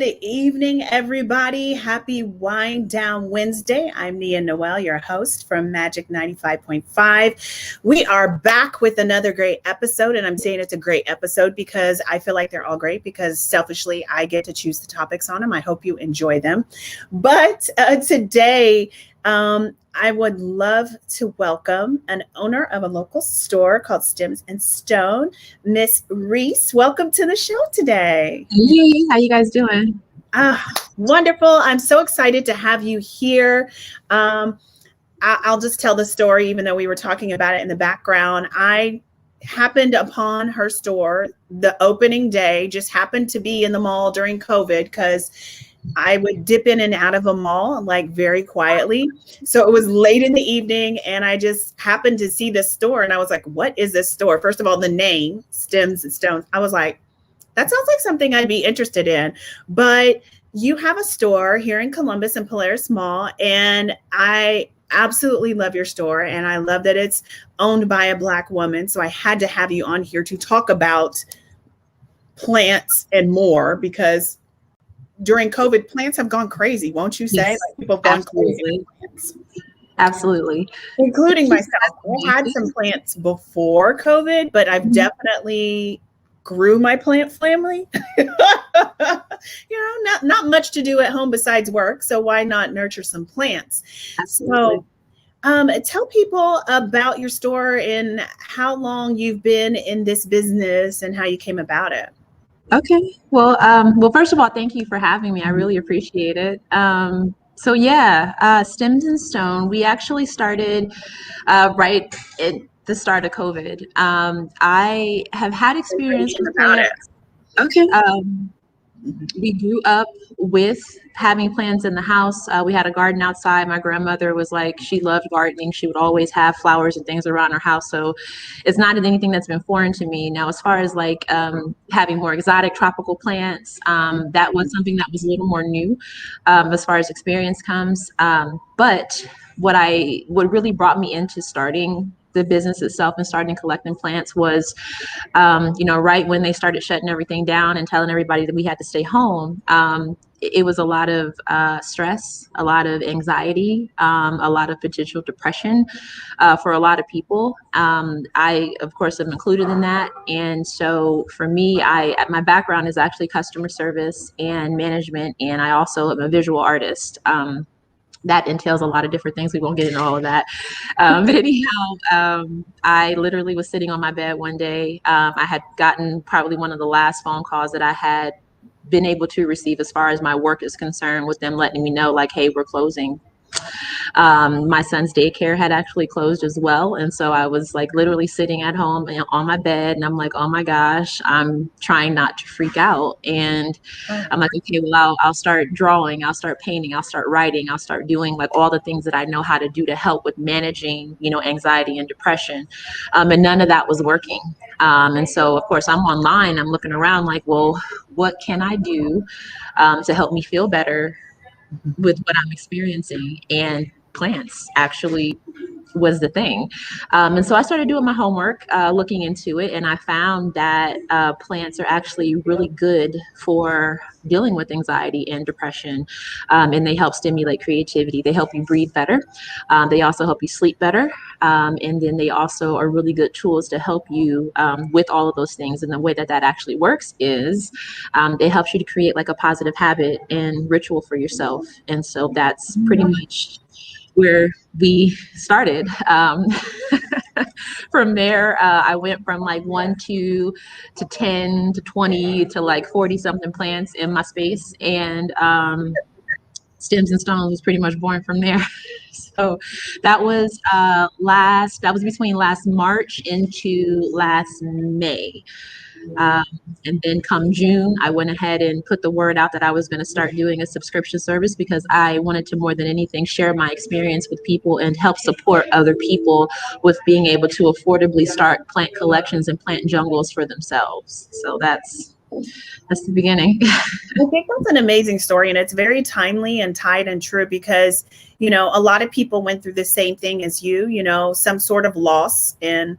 evening, everybody. Happy Wind Down Wednesday. I'm Nia Noelle, your host from Magic 95.5. We are back with another great episode, and I'm saying it's a great episode because I feel like they're all great because selfishly I get to choose the topics on them. I hope you enjoy them. But today, I would love to welcome an owner of a local store called Stems and Stone, Miss Reese. Welcome to the show today. Hey, how you guys doing? Wonderful. I'm so excited to have you here. I'll just tell the story, even though we were talking about it in the background. I happened upon her store the opening day, just happened to be in the mall during COVID because I would dip in and out of a mall like very quietly. So it was late in the evening and I just happened to see this store and I was like, what is this store? First of all, the name, Stems and Stones. I was like, that sounds like something I'd be interested in. But you have a store here in Columbus and Polaris Mall, and I absolutely love your store. And I love that it's owned by a Black woman. So I had to have you on here to talk about plants and more because during COVID, plants have gone crazy, won't you say? Yes, like people have gone absolutely. crazy. Absolutely. Including myself. I had some plants before COVID, but I've definitely grew my plant family. Not much to do at home besides work. So why not nurture some plants? Absolutely. So tell people about your store and how long you've been in this business and how you came about it. Okay. Well, first of all, thank you for having me. I really appreciate it. Stems and Stone, we actually started right at the start of COVID. I have had experience with plants. Okay. We grew up with having plants in the house. We had a garden outside. My grandmother was like, she loved gardening. She would always have flowers and things around her house. So it's not anything that's been foreign to me. Now, as far as like having more exotic tropical plants, that was something that was a little more new as far as experience comes. But what really brought me into starting the business itself and starting collecting plants was, right when they started shutting everything down and telling everybody that we had to stay home. It was a lot of stress, a lot of anxiety, a lot of potential depression for a lot of people. I, of course, am included in that. And so for me, my background is actually customer service and management, and I also am a visual artist. That entails a lot of different things. We won't get into all of that. But anyhow, I literally was sitting on my bed one day. I had gotten probably one of the last phone calls that I had been able to receive as far as my work is concerned, with them letting me know like, hey, we're closing. My son's daycare had actually closed as well. And so I was like literally sitting at home on my bed and I'm like, oh my gosh, I'm trying not to freak out. And I'm like, okay, well, I'll start drawing, I'll start painting, I'll start writing, I'll start doing like all the things that I know how to do to help with managing, anxiety and depression. And none of that was working. And so, of course, I'm online, I'm looking around like, well, what can I do to help me feel better with what I'm experiencing? And plants actually was the thing. And so I started doing my homework, looking into it, and I found that plants are actually really good for dealing with anxiety and depression. And they help stimulate creativity. They help you breathe better. They also help you sleep better. And then they also are really good tools to help you with all of those things. And the way that actually works is it helps you to create like a positive habit and ritual for yourself. And so that's pretty much where we started. From there, I went from like 1, 2 to 10 to 20 to like 40 something plants in my space. And Stems and Stones was pretty much born from there. So that was between last March into last May. And then come June, I went ahead and put the word out that I was going to start doing a subscription service because I wanted to, more than anything, share my experience with people and help support other people with being able to affordably start plant collections and plant jungles for themselves. So that's that's the beginning. I think that's an amazing story, and it's very timely and tied and true because, you know, a lot of people went through the same thing as you know, some sort of loss in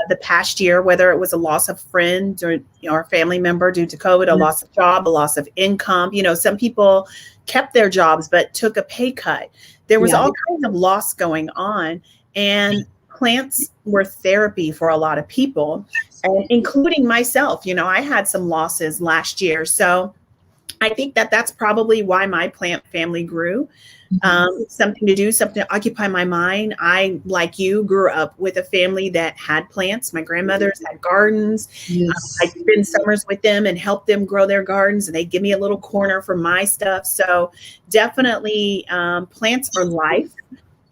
the past year, whether it was a loss of friend or, you know, or family member due to COVID, a loss of job, a loss of income. You know, some people kept their jobs but took a pay cut. There was all kinds of loss going on, and plants were therapy for a lot of people, and including myself. You know, I had some losses last year, so I think that that's probably why my plant family grew. Something to do, something to occupy my mind. I, like you, grew up with a family that had plants. My grandmothers had gardens. I'd spend summers with them and help them grow their gardens, and they'd give me a little corner for my stuff. So definitely plants are life.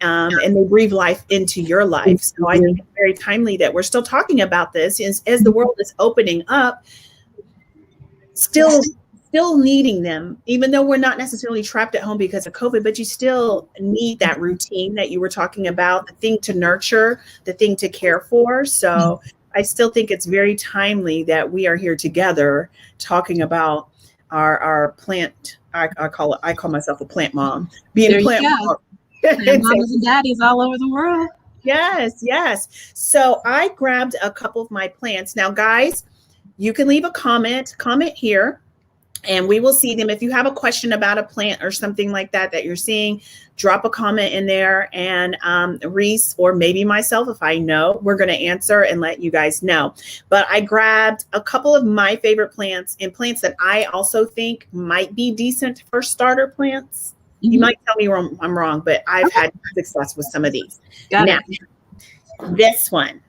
And they breathe life into your life. So I think it's very timely that we're still talking about this as the world is opening up, still needing them, even though we're not necessarily trapped at home because of COVID, but you still need that routine that you were talking about, the thing to nurture, the thing to care for. So I still think it's very timely that we are here together talking about our plant. I call myself a plant mom, being a plant mom. Mamas and daddies all over the world. Yes, yes. So I grabbed a couple of my plants. Now, guys, you can leave a comment here, and we will see them. If you have a question about a plant or something like that you're seeing, drop a comment in there, and Reese or maybe myself, if I know, we're going to answer and let you guys know. But I grabbed a couple of my favorite plants and plants that I also think might be decent for starter plants. You might tell me I'm wrong, but I've had success with some of these. Now, this one.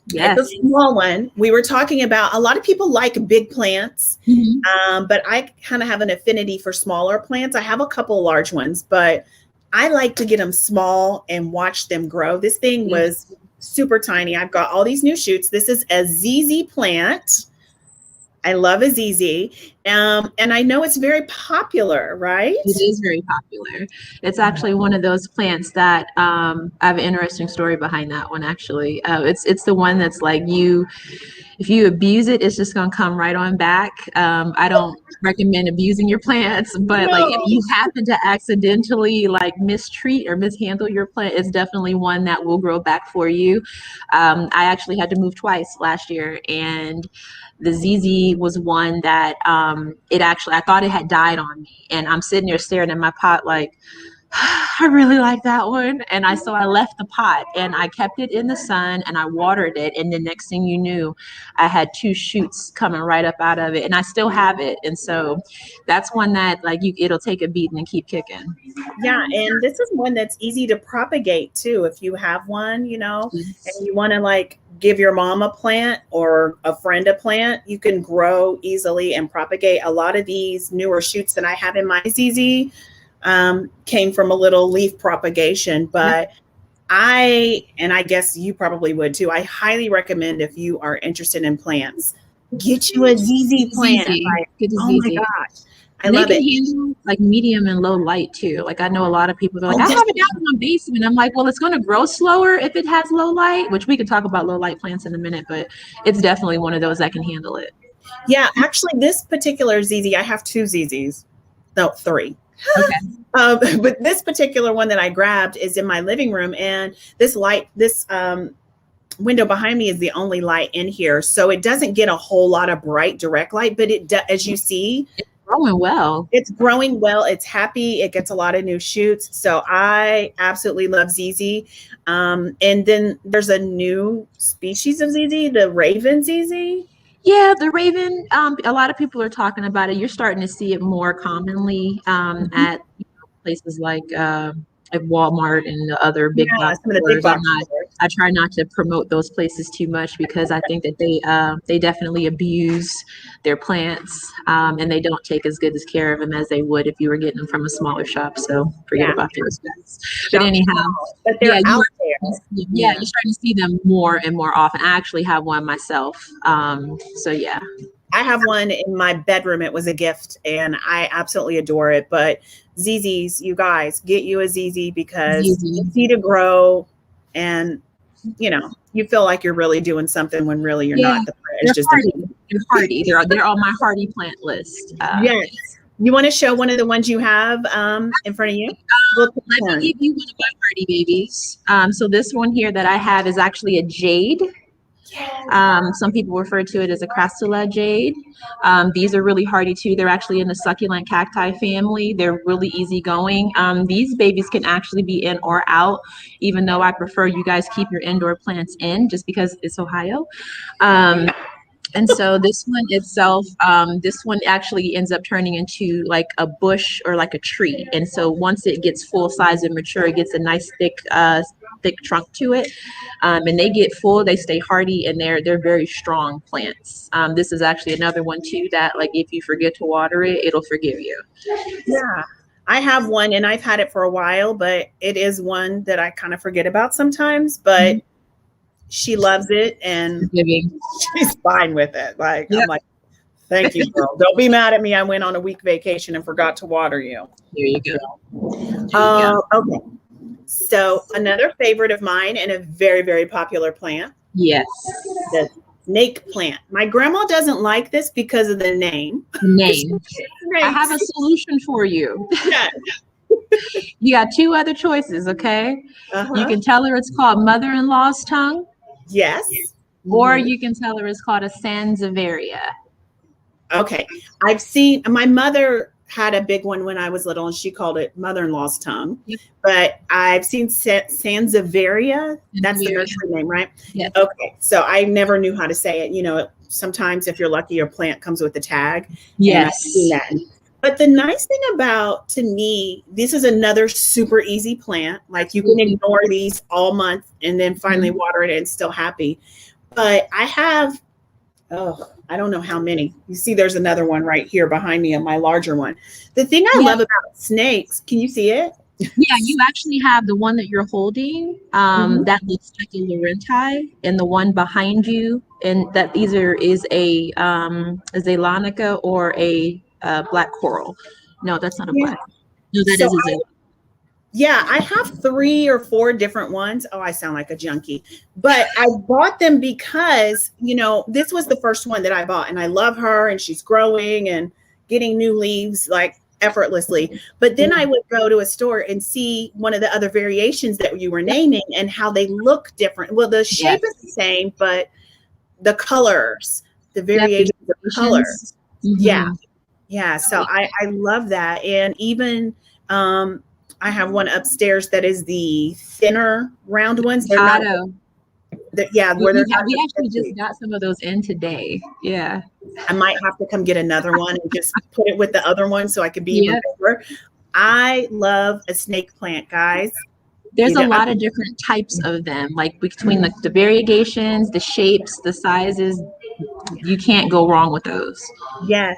Yes. It's a small one. We were talking about, a lot of people like big plants, but I kind of have an affinity for smaller plants. I have a couple large ones, but I like to get them small and watch them grow. This thing was super tiny. I've got all these new shoots. This is a ZZ plant. I love a ZZ. And I know it's very popular, right? It is very popular. It's actually one of those plants that I have an interesting story behind that one, actually. It's the one that's like if you abuse it, it's just going to come right on back. I don't recommend abusing your plants, but like if you happen to accidentally like mistreat or mishandle your plant, it's definitely one that will grow back for you. I actually had to move twice last year, and the ZZ was one that I thought it had died on me, and I'm sitting there staring at my pot like, I really like that one. And so I left the pot and I kept it in the sun and I watered it. And the next thing you knew, I had 2 shoots coming right up out of it, and I still have it. And so that's one that like it'll take a beating and keep kicking. Yeah. And this is one that's easy to propagate too. If you have one, you know, and you want to like give your mom a plant or a friend a plant, you can grow easily and propagate. A lot of these newer shoots that I have in my ZZ came from a little leaf propagation, but I guess you probably would too. I highly recommend, if you are interested in plants, get you a ZZ plant. Oh my gosh. I love it. They can handle like medium and low light too. Like I know a lot of people are like, I have it down in my basement. I'm like, well, it's going to grow slower if it has low light, which we could talk about low light plants in a minute, but it's definitely one of those that can handle it. Yeah, actually this particular ZZ, I have 2 ZZs. No, 3. Okay. But this particular one that I grabbed is in my living room, and this window behind me is the only light in here. So it doesn't get a whole lot of bright direct light, but it does, as you see, it's growing well. It's growing well. It's happy. It gets a lot of new shoots. So I absolutely love ZZ. And then there's a new species of ZZ, the Raven ZZ. Yeah, the Raven, a lot of people are talking about it. You're starting to see it more commonly at places like Walmart and the other big box stores. I try not to promote those places too much because I think that they definitely abuse their plants, and they don't take as good as care of them as they would if you were getting them from a smaller shop. So forget about those guys. But anyhow, they're out there. Yeah, you're starting to see them more and more often. I actually have one myself. So yeah. I have one in my bedroom. It was a gift and I absolutely adore it. But ZZs, you guys, get you a ZZ because it's easy to grow, and you know, you feel like you're really doing something when really you're not. It's just They're hardy. They're on my hardy plant list. Yes. You want to show one of the ones you have in front of you? Let me give you one of my hardy babies. So this one here that I have is actually a jade. Some people refer to it as a crastula jade. These are really hardy too. They're actually in the succulent cacti family. They're really easygoing. These babies can actually be in or out, even though I prefer you guys keep your indoor plants in just because it's Ohio. And so this one itself, this one actually ends up turning into like a bush or like a tree. And so once it gets full size and mature, it gets a nice thick trunk to it. And they get full, they stay hardy, and they're very strong plants. This is actually another one too that like if you forget to water it, it'll forgive you. Yeah. I have one and I've had it for a while, but it is one that I kind of forget about sometimes, but she loves it and she's fine with it. Like, yep. I'm like, thank you, girl. Don't be mad at me. I went on a week vacation and forgot to water you. There you go. Okay. So another favorite of mine and a very, very popular plant. Yes. The snake plant. My grandma doesn't like this because of the name. I have a solution for you. Yeah. You got two other choices, okay? You can tell her it's called mother-in-law's tongue. Yes. Or you can tell her it's called a Sansevieria. Okay. I've seen, my mother had a big one when I was little and she called it mother-in-law's tongue. Yep. But I've seen Sansevieria. That's the nursery name, right? Yeah. Okay. So I never knew how to say it. You know, sometimes if you're lucky, your plant comes with a tag. Yes. But the nice thing about, to me, this is another super easy plant. Like you can ignore these all month and then finally water it and it's still happy. But I have, I don't know how many. You see, there's another one right here behind me, my larger one. The thing I love about snakes, can you see it? Yeah, you actually have the one that you're holding that looks like a Laurenti, and the one behind you, and that either is a Zeylanica or a black coral. No, that's not a black. No, that is a Zeylanica. Yeah, I have 3 or 4 different ones. Oh, I sound like a junkie. But I bought them because, you know, this was the first one that I bought. And I love her and she's growing and getting new leaves like effortlessly. But then I would go to a store and see one of the other variations that you were naming and how they look different. Well, the shape is the same, but the colors, the variations of colors. Yeah. Yeah. So I love that. And even I have one upstairs that is the thinner round ones. They're not, we actually just got some of those in today. Yeah. I might have to come get another one and just put it with the other one so I could be even bigger. I love a snake plant, guys. There's a lot of different types of them, like between the variegations, the shapes, the sizes. You can't go wrong with those. Yes.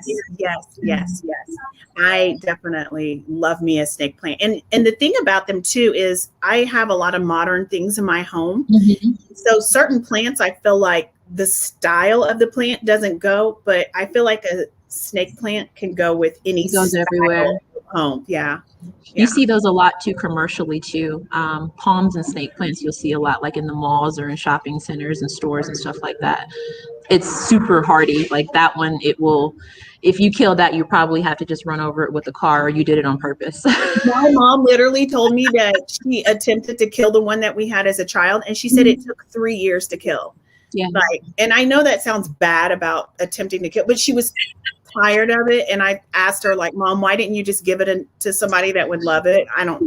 I definitely love me a snake plant. And the thing about them too is I have a lot of modern things in my home. So certain plants, I feel like the style of the plant doesn't go, but I feel like a snake plant can go with any goes everywhere. Home. Yeah. You see those a lot too commercially too. Palms and snake plants you'll see a lot like in the malls or in shopping centers and stores and stuff like that. It's super hardy. Like that one, it will, if you kill that, you probably have to just run over it with a car or you did it on purpose. My mom literally told me that she attempted to kill the one that we had as a child. And she said it took 3 years to kill. Yeah. Like, and I know that sounds bad about attempting to kill, but she was tired of it. And I asked her, like, Mom, why didn't you just give it to somebody that would love it? I don't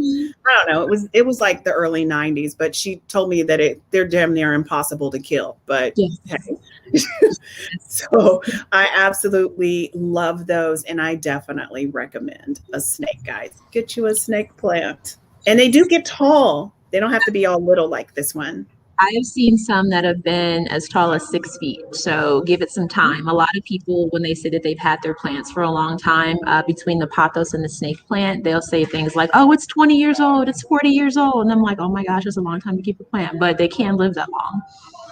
know. It was like the early 90s, but she told me that they're damn near impossible to kill. But hey. So I absolutely love those. And I definitely recommend a snake, guys. Get you a snake plant. And they do get tall. They don't have to be all little like this one. I have seen some that have been as tall as 6 feet. So give it some time. A lot of people, when they say that they've had their plants for a long time, between the pothos and the snake plant, they'll say things like, oh, it's 20 years old, it's 40 years old. And I'm like, oh my gosh, it's a long time to keep a plant, but they can live that long.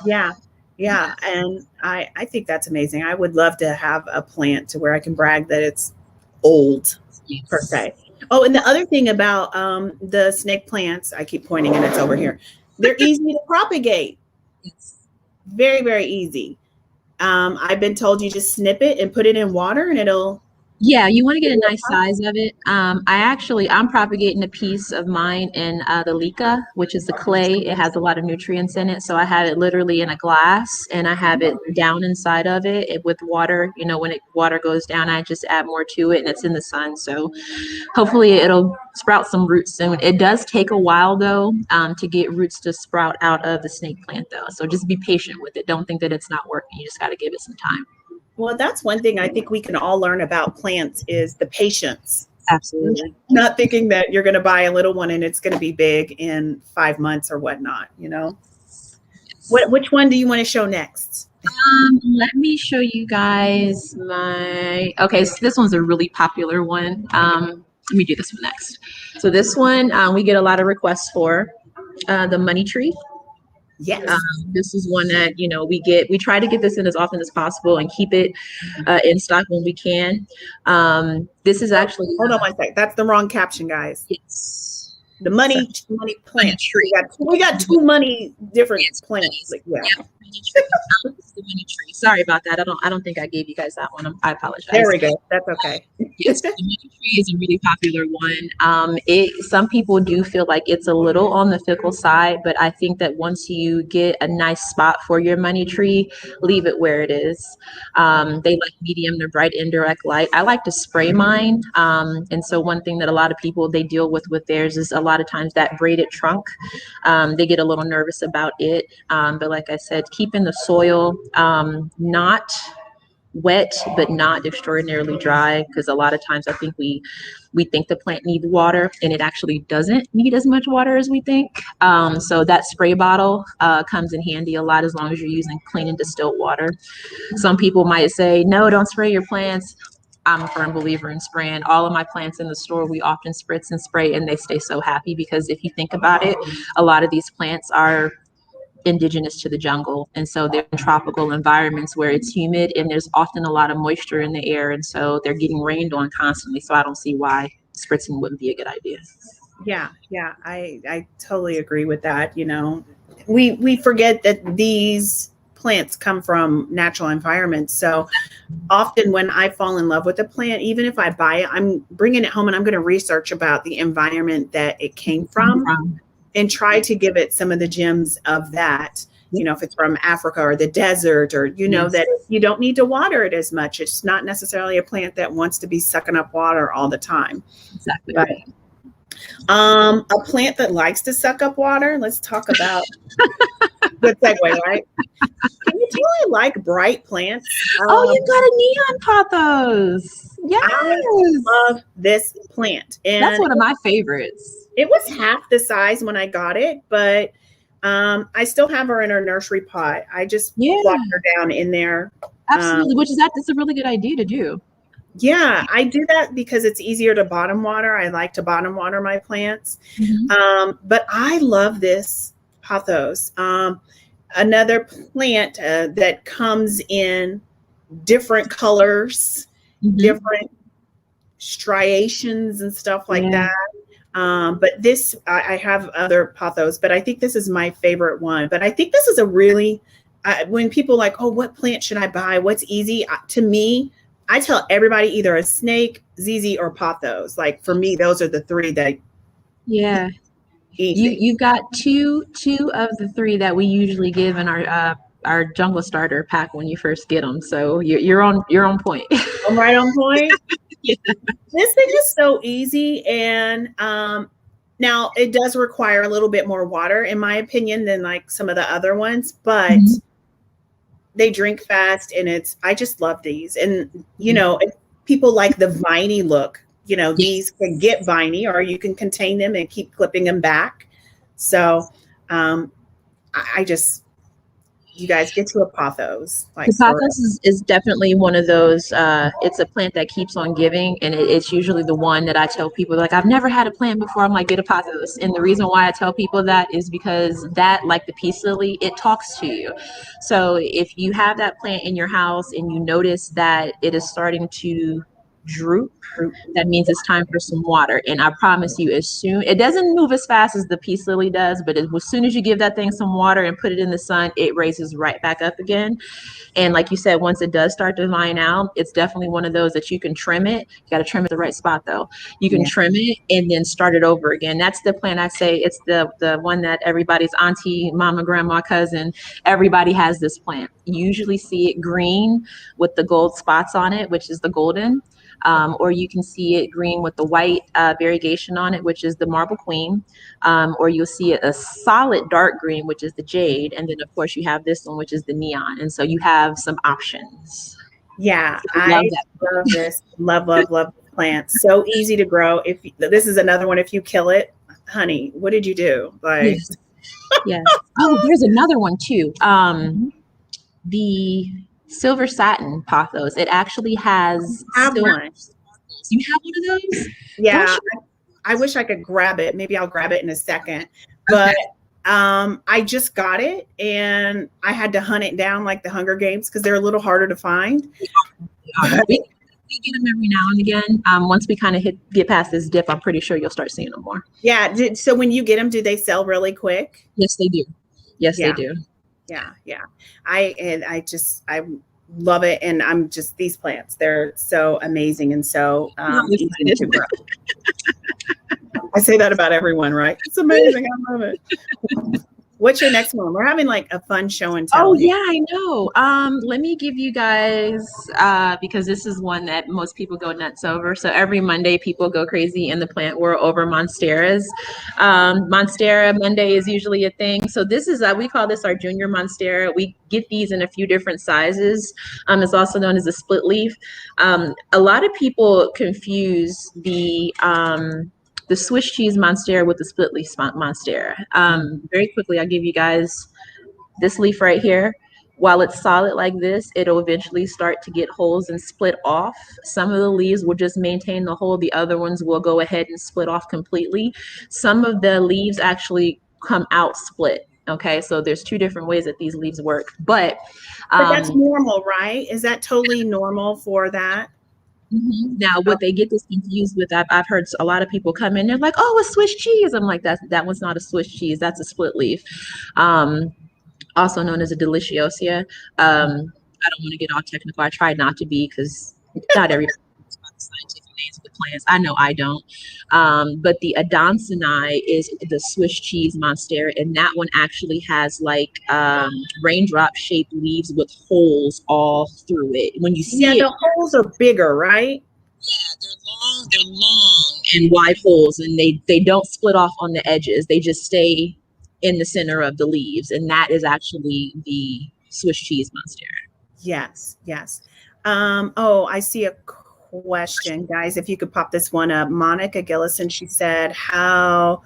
Yeah. Yeah. And I think that's amazing. I would love to have a plant to where I can brag that it's old per se. Oh, and the other thing about the snake plants, I keep pointing and it's over here. They're easy to propagate. It's very, very easy. I've been told you just snip it and put it in water and it'll. Yeah, you want to get a nice size of it. I'm propagating a piece of mine in the leca, which is the clay. It has a lot of nutrients in it. So I have it literally in a glass and I have it down inside of it with water. You know, when water goes down, I just add more to it and it's in the sun. So hopefully it'll sprout some roots soon. It does take a while though, to get roots to sprout out of the snake plant though. So just be patient with it. Don't think that it's not working. You just got to give it some time. Well, that's one thing I think we can all learn about plants is the patience. Absolutely. Not thinking that you're going to buy a little one and it's going to be big in 5 months or whatnot, you know? Which one do you want to show next? Let me show you guys okay, so this one's a really popular one. Let me do this one next. So this one, we get a lot of requests for, the money tree. Yes. This is one that, you know, we try to get this in as often as possible and keep it in stock when we can. This is actually, hold on one sec. That's the wrong caption, guys. It's the money plant tree. We got too many different plants. Like, yeah. Yep. The money tree. Sorry about that. I don't think I gave you guys that one. I apologize. There we go. That's okay. Yes, the money tree is a really popular one. Some people do feel like it's a little on the fickle side, but I think that once you get a nice spot for your money tree, leave it where it is. They like medium to bright indirect light. I like to spray mine. And so one thing that a lot of people they deal with theirs is a lot of times that braided trunk. They get a little nervous about it. But like I said, keeping the soil not wet but not extraordinarily dry, because a lot of times I think we think the plant needs water and it actually doesn't need as much water as we think. So that spray bottle comes in handy a lot as long as you're using clean and distilled water. Some people might say, no, don't spray your plants. I'm a firm believer in spraying. All of my plants in the store, we often spritz and spray and they stay so happy, because if you think about it, a lot of these plants are indigenous to the jungle, and so they're in tropical environments where it's humid and there's often a lot of moisture in the air, and so they're getting rained on constantly. So I don't see why spritzing wouldn't be a good idea. Yeah, I totally agree with that. You know, we forget that these plants come from natural environments. So often when I fall in love with a plant, even if I buy it, I'm bringing it home and I'm going to research about the environment that it came from. And try to give it some of the gems of that, you know, if it's from Africa or the desert, or, you know, that you don't need to water it as much. It's not necessarily a plant that wants to be sucking up water all the time. Exactly. But, a plant that likes to suck up water. Let's talk about good segue, right? Can you tell I like bright plants? You got a neon pothos. Yes. I love this plant. And that's one of my favorites. It was half the size when I got it, but I still have her in her nursery pot. I just plop her down in there. Absolutely, that's a really good idea to do. Yeah, I do that because it's easier to bottom water. I like to bottom water my plants. Mm-hmm. But I love this pothos. Another plant that comes in different colors, different striations and stuff like that. But this, I have other pothos, but I think this is my favorite one. But I think this is a really, when people like, oh, what plant should I buy? What's easy? To me, I tell everybody either a snake, ZZ, or pothos. Like for me, those are the three that. Yeah. You've got two of the three that we usually give in our jungle starter pack when you first get them. So you're on point. I'm right on point. Yeah. This thing is so easy, and now it does require a little bit more water, in my opinion, than like some of the other ones, but they drink fast, and I just love these. And you know, people like the viney look. You know, these can get viney, or you can contain them and keep clipping them back. So you guys get to a pothos. Like the pothos is definitely one of those. It's a plant that keeps on giving, and it's usually the one that I tell people, like, I've never had a plant before. I'm like, get a pothos. And the reason why I tell people that is because that, like the peace lily, it talks to you. So if you have that plant in your house and you notice that it is starting to droop, that means it's time for some water. And I promise you, as soon, it doesn't move as fast as the peace lily does, but as soon as you give that thing some water and put it in the sun, it raises right back up again. And like you said, once it does start to vine out, it's definitely one of those that you can trim it. You got to trim it the right spot though. You can trim it and then start it over again. That's the plant I say. It's the one that everybody's auntie, mama, grandma, cousin, everybody has this plant. You usually see it green with the gold spots on it, which is the golden. Or you can see it green with the white variegation on it, which is the marble queen. Or you'll see it a solid dark green, which is the jade. And then of course you have this one, which is the neon. And so you have some options. Yeah, so I love this. Love plants. So easy to grow. This is another one, if you kill it, honey, what did you do? Like, yes. Oh, there's another one too. The silver satin pothos. It actually has silver. You have one of those? Yeah. I wish I could grab it. Maybe I'll grab it in a second. But I just got it and I had to hunt it down like the Hunger Games because they're a little harder to find. We get them every now and again. Once we kind of get past this dip, I'm pretty sure you'll start seeing them more. Yeah. So when you get them, do they sell really quick? Yes, they do. Yes, they do. Yeah. I love it. And I'm just, these plants, they're so amazing. And so easy to grow. I say that about everyone, right? It's amazing. I love it. What's your next one? We're having like a fun show and tell. Oh yeah, I know. Let me give you guys, because this is one that most people go nuts over. So every Monday people go crazy in the plant world over monsteras. Monstera Monday is usually a thing. So this is, we call this our junior monstera. We get these in a few different sizes. It's also known as a split leaf. A lot of people confuse the Swiss cheese monstera with the split leaf monstera. Very quickly, I'll give you guys this leaf right here. While it's solid like this, it'll eventually start to get holes and split off. Some of the leaves will just maintain the hole. The other ones will go ahead and split off completely. Some of the leaves actually come out split. Okay, so there's two different ways that these leaves work. But that's normal, right? Is that totally normal for that? Mm-hmm. Now, what they get this confused with, I've heard a lot of people come in, they're like, oh, a Swiss cheese. I'm like, that one's not a Swiss cheese. That's a split leaf. Also known as a deliciosia. I don't want to get all technical. I try not to be because not everybody knows about the scientific names of the plants. I know I don't. But the Adansonii is the Swiss cheese monstera, and that one actually has like raindrop shaped leaves with holes all through it. When you see the holes are bigger, right? Yeah, they're long and wide holes, and they don't split off on the edges. They just stay in the center of the leaves, and that is actually the Swiss cheese monstera. Yes. I see a question, guys. If you could pop this one up. Monica Gillison, she said, how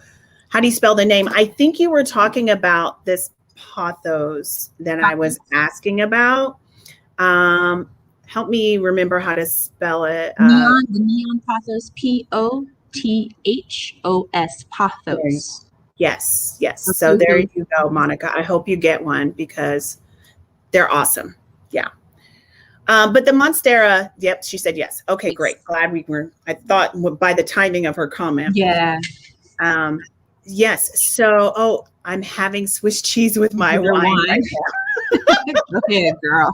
do you spell the name? I think you were talking about this pothos that I was asking about. Help me remember how to spell it. The neon pothos, Pothos, pothos. Yes. So there you go, Monica. I hope you get one because they're awesome. Yeah. But the monstera, yep, she said yes. Okay, great. Glad I thought by the timing of her comment. Yeah. Yes. So, I'm having Swiss cheese with my wine. Right now. Okay, girl.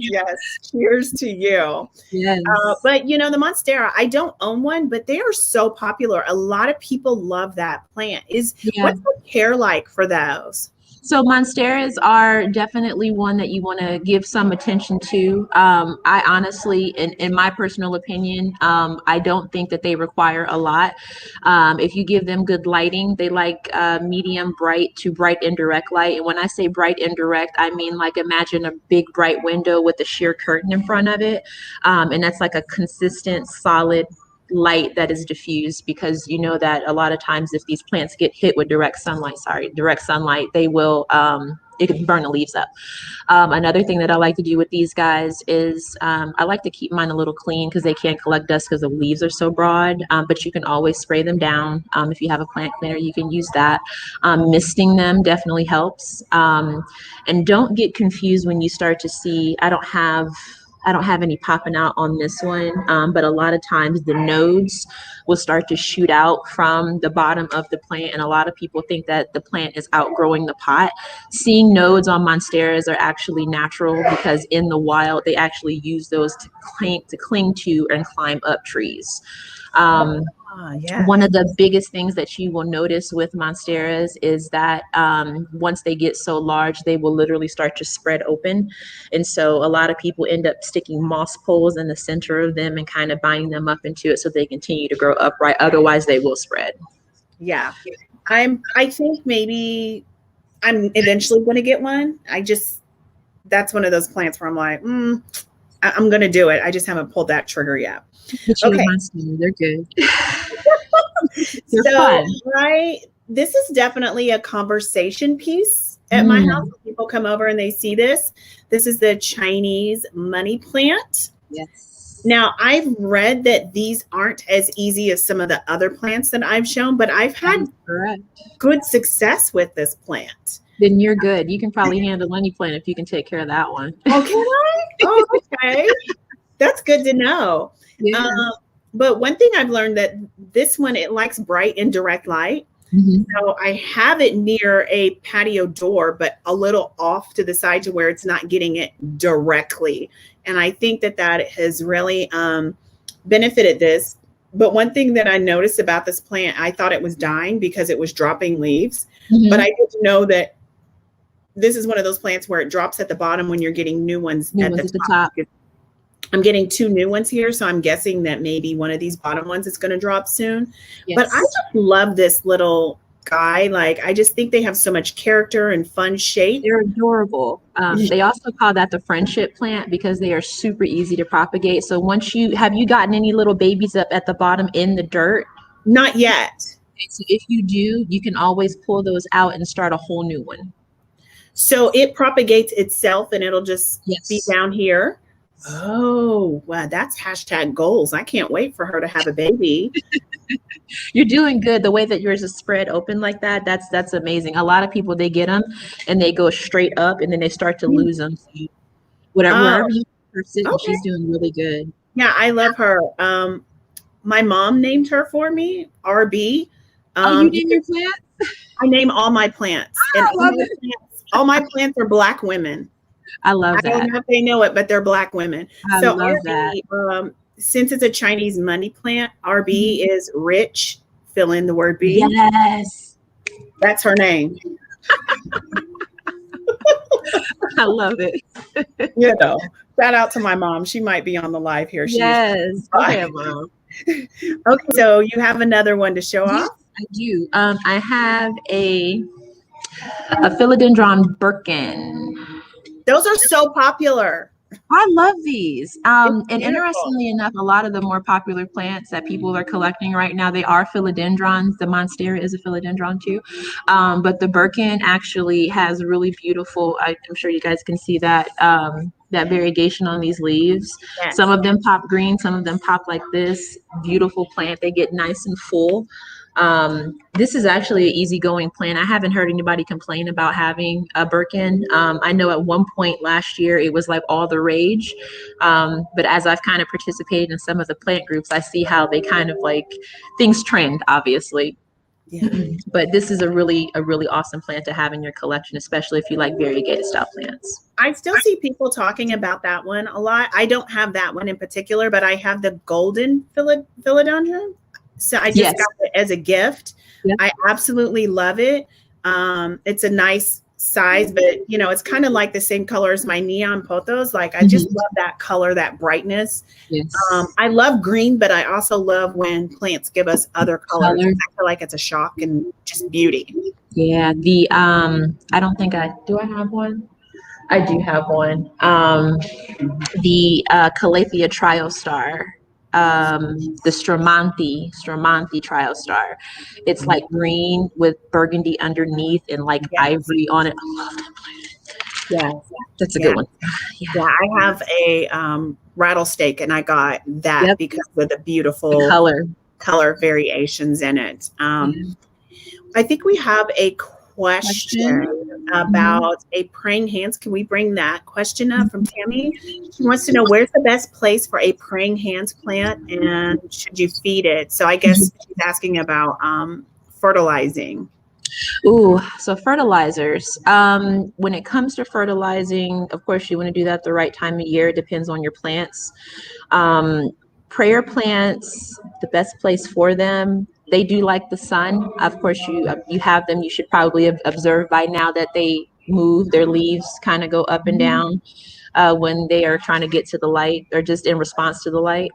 Yes. Cheers to you. Yes. But the monstera, I don't own one, but they are so popular. A lot of people love that plant. What's the care like for those? So monsteras are definitely one that you want to give some attention to. I honestly, in my personal opinion, I don't think that they require a lot. If you give them good lighting, they like medium bright to bright indirect light. And when I say bright indirect, I mean like imagine a big bright window with a sheer curtain in front of it. And that's like a consistent, solid light that is diffused, because you know that a lot of times if these plants get hit with direct sunlight, they will it can burn the leaves up. Another thing that I like to do with these guys is I like to keep mine a little clean because they can't collect dust because the leaves are so broad, but you can always spray them down. If you have a plant cleaner, you can use that. Misting them definitely helps. And don't get confused when you start to see, I I don't have any popping out on this one, but a lot of times the nodes will start to shoot out from the bottom of the plant, and a lot of people think that the plant is outgrowing the pot. Seeing nodes on monsteras are actually natural because in the wild they actually use those to cling to and climb up trees. Yeah. One of the biggest things that you will notice with monsteras is that once they get so large, they will literally start to spread open. And so a lot of people end up sticking moss poles in the center of them and kind of binding them up into it so they continue to grow upright. Otherwise, they will spread. Yeah. I think maybe I'm eventually going to get one. That's one of those plants where I'm like, I'm going to do it. I just haven't pulled that trigger yet. Okay. They're good. They're fun. Right. This is definitely a conversation piece at my house. When people come over and they see this. This is the Chinese money plant. Yes. Now, I've read that these aren't as easy as some of the other plants that I've shown, but I've had good success with this plant. Then you're good. You can probably handle any plant if you can take care of that one. Oh, can I? Oh, okay. That's good to know. Yeah. But one thing I've learned that this one, it likes bright and direct light. Mm-hmm. So I have it near a patio door, but a little off to the side to where it's not getting it directly. And I think that has really benefited this. But one thing that I noticed about this plant, I thought it was dying because it was dropping leaves. Mm-hmm. But I didn't know that this is one of those plants where it drops at the bottom when you're getting new ones at the top. I'm getting 2 new ones here, so I'm guessing that maybe one of these bottom ones is going to drop soon. Yes. But I just love this little guy. Like, I just think they have so much character and fun shape. They're adorable. They also call that the friendship plant because they are super easy to propagate. So have you gotten any little babies up at the bottom in the dirt? Not yet. Okay, so if you do, you can always pull those out and start a whole new one. So it propagates itself and it'll just be down here. Oh, wow. That's #goals. I can't wait for her to have a baby. You're doing good. The way that yours is spread open like that, that's amazing. A lot of people, they get them and they go straight up and then they start to lose them. So wherever you sit, she's doing really good. Yeah, I love her. My mom named her for me, RB. You name your plants? I name all my plants. I love it. All my plants are Black women. I love that. I don't know if they know it, but they're Black women. I love that. Since it's a Chinese money plant, RB is rich. Fill in the word B. Yes. That's her name. I love it. Shout out to my mom. She might be on the live here. Yes. Okay, Mom. Okay, so you have another one to show off? I do. I have a philodendron Birkin. Those are so popular. I love these. And interestingly enough, a lot of the more popular plants that people are collecting right now, they are philodendrons. The monstera is a philodendron too. But the Birkin actually has really beautiful, I'm sure you guys can see that, that variegation on these leaves. Yes. Some of them pop green, some of them pop like this. Beautiful plant. They get nice and full. This is actually an easygoing plant. I haven't heard anybody complain about having a Birkin. I know at one point last year it was like all the rage. But as I've kind of participated in some of the plant groups, I see how they kind of like things trend, obviously. Yeah. But this is a really awesome plant to have in your collection, especially if you like variegated style plants. I still see people talking about that one a lot. I don't have that one in particular, but I have the golden philodendron. So I just got it as a gift. Yep. I absolutely love it. It's a nice size, but it's kind of like the same color as my neon pothos. Like I just love that color, that brightness. Yes. I love green, but I also love when plants give us other colors. I feel like it's a shock and just beauty. Yeah. I don't think do I have one? I do have one. The Calathea Triostar. The Stramonti Triostar. It's like green with burgundy underneath and like ivory on it. I love that plant. Yeah, that's a good one. Yeah, I have a rattlesnake and I got that because of the beautiful color variations in it. I think we have a question. about a praying hands. Can we bring that question up from Tammy? She wants to know, where's the best place for a praying hands plant and should you feed it? So I guess she's asking about fertilizing. Ooh, so fertilizers. When it comes to fertilizing, of course, you want to do that the right time of year. It depends on your plants. Prayer plants, the best place for them, they do like the sun. Of course, you have them. You should probably have observed by now that they move. Their leaves kind of go up and down when they are trying to get to the light or just in response to the light.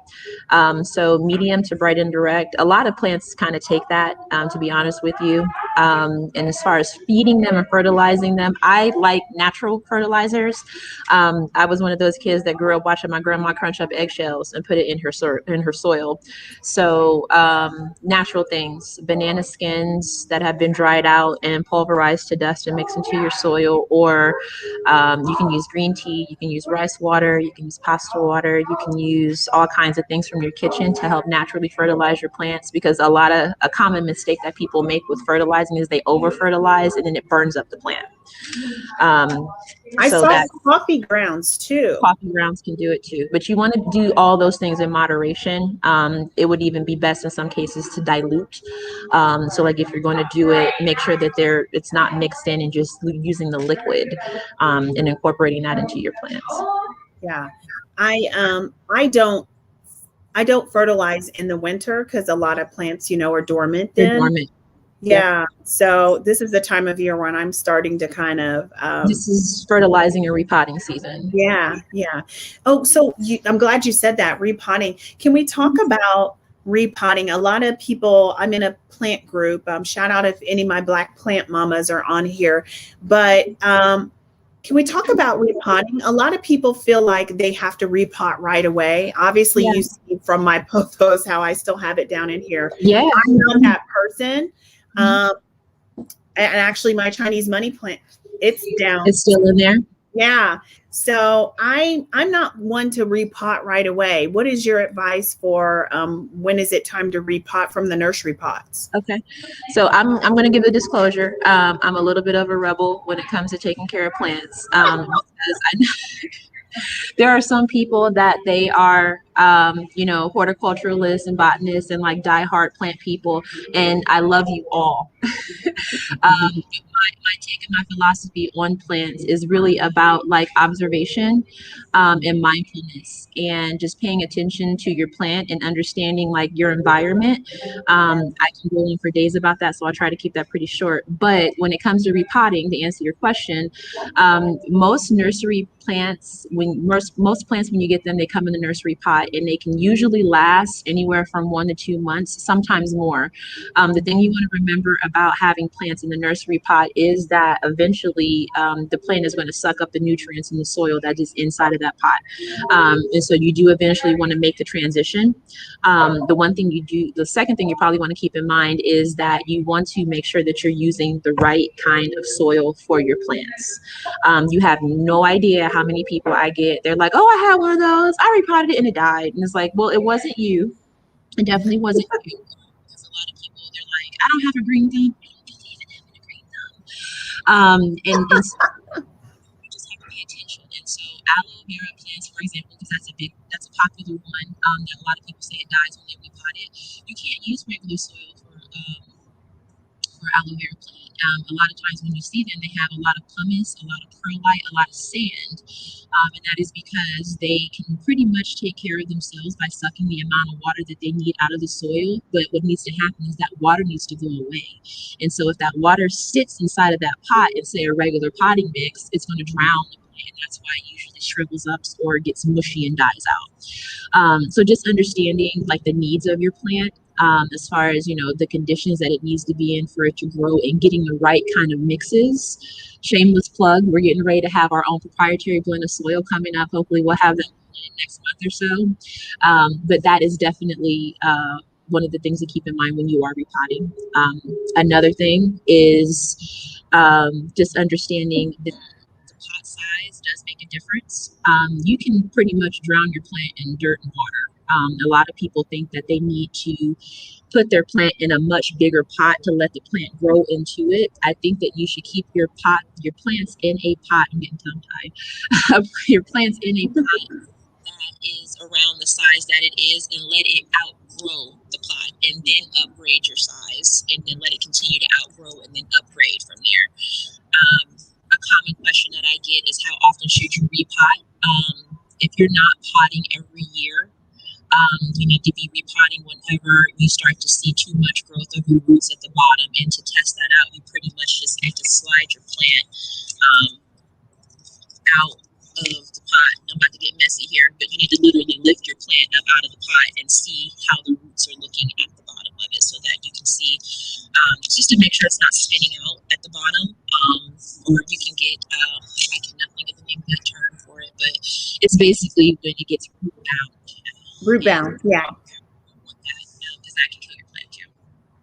So medium to bright and direct. A lot of plants kind of take that, to be honest with you. And as far as feeding them and fertilizing them, I like natural fertilizers. I was one of those kids that grew up watching my grandma crunch up eggshells and put it in her soil. So natural things, banana skins that have been dried out and pulverized to dust and mixed into your soil, or you can use green tea, you can use rice water, you can use pasta water, you can use all kinds of things from your kitchen to help naturally fertilize your plants, because a common mistake that people make with fertilizing is they over fertilize and then it burns up the plant. I saw coffee grounds too. Coffee grounds can do it too, but you want to do all those things in moderation. It would even be best in some cases to dilute. So like if you're going to do it, make sure that it's not mixed in and just using the liquid and incorporating that into your plants. Yeah, I don't fertilize in the winter because a lot of plants, are dormant then. They're dormant. Yeah. So this is the time of year when I'm starting to kind of. This is fertilizing and repotting season. Yeah. Yeah. Oh, so I'm glad you said that, repotting. Can we talk about repotting? A lot of people, I'm in a plant group. Shout out if any of my Black plant mamas are on here. But can we talk about repotting? A lot of people feel like they have to repot right away. Obviously, you see from my photos how I still have it down in here. Yeah. I'm not that person. And actually my Chinese money plant, it's down. It's still in there. Yeah. So I'm not one to repot right away. What is your advice for when is it time to repot from the nursery pots? Okay. So I'm going to give a disclosure. I'm a little bit of a rebel when it comes to taking care of plants. Because I know there are some people that they are, horticulturalists and botanists and like diehard plant people, and I love you all. My take and my philosophy on plants is really about like observation and mindfulness and just paying attention to your plant and understanding like your environment. I can go on for days about that, so I'll try to keep that pretty short. But when it comes to repotting, to answer your question, most nursery plants, most plants, when you get them, they come in the nursery pot and they can usually last anywhere from 1 to 2 months, sometimes more. The thing you want to remember about having plants in the nursery pot is that eventually the plant is going to suck up the nutrients in the soil that is inside of that pot. And so you do eventually want to make the transition. The second thing you probably want to keep in mind is that you want to make sure that you're using the right kind of soil for your plants. You have no idea how many people I get. They're like, oh, I had one of those. I repotted it and it died. And it's like, well, it wasn't you. It definitely wasn't you. Because a lot of people, they're like, I don't have a green thumb. I don't believe in having a green thumb. And so you just have to pay attention. And so aloe vera plants, for example, because that's a popular one that a lot of people say it dies when they repot it. You can't use regular soil for aloe vera plant. A lot of times when you see them, they have a lot of pumice, a lot of perlite, a lot of sand. And that is because they can pretty much take care of themselves by sucking the amount of water that they need out of the soil. But what needs to happen is that water needs to go away. And so if that water sits inside of that pot in, say, a regular potting mix, it's going to drown the plant. And that's why it usually shrivels up or gets mushy and dies out. So just understanding like the needs of your plant. As far as, the conditions that it needs to be in for it to grow and getting the right kind of mixes. Shameless plug, we're getting ready to have our own proprietary blend of soil coming up. Hopefully we'll have that in next month or so. But that is definitely one of the things to keep in mind when you are repotting. Another thing is just understanding that the pot size does make a difference. You can pretty much drown your plant in dirt and water. A lot of people think that they need to put their plant in a much bigger pot to let the plant grow into it. I think that you should keep your plants in a pot. I'm getting tongue-tied. Your plants in a pot that is around the size that it is, and let it outgrow the pot, and then upgrade your size, and then let it continue to outgrow and then upgrade from there. A common question that I get is, how often should you repot? If you're not potting every year, you need to be repotting whenever you start to see too much growth of your roots at the bottom. And to test that out, you pretty much just have to slide your plant out of the pot. I'm about to get messy here, but you need to literally lift your plant up out of the pot and see how the roots are looking at the bottom of it, so that you can see, just to make sure it's not spinning out at the bottom. Or you can get, I cannot think of the name of that term for it, but it's basically when it gets root bound. Root bound, yeah. Because that can kill your plant too.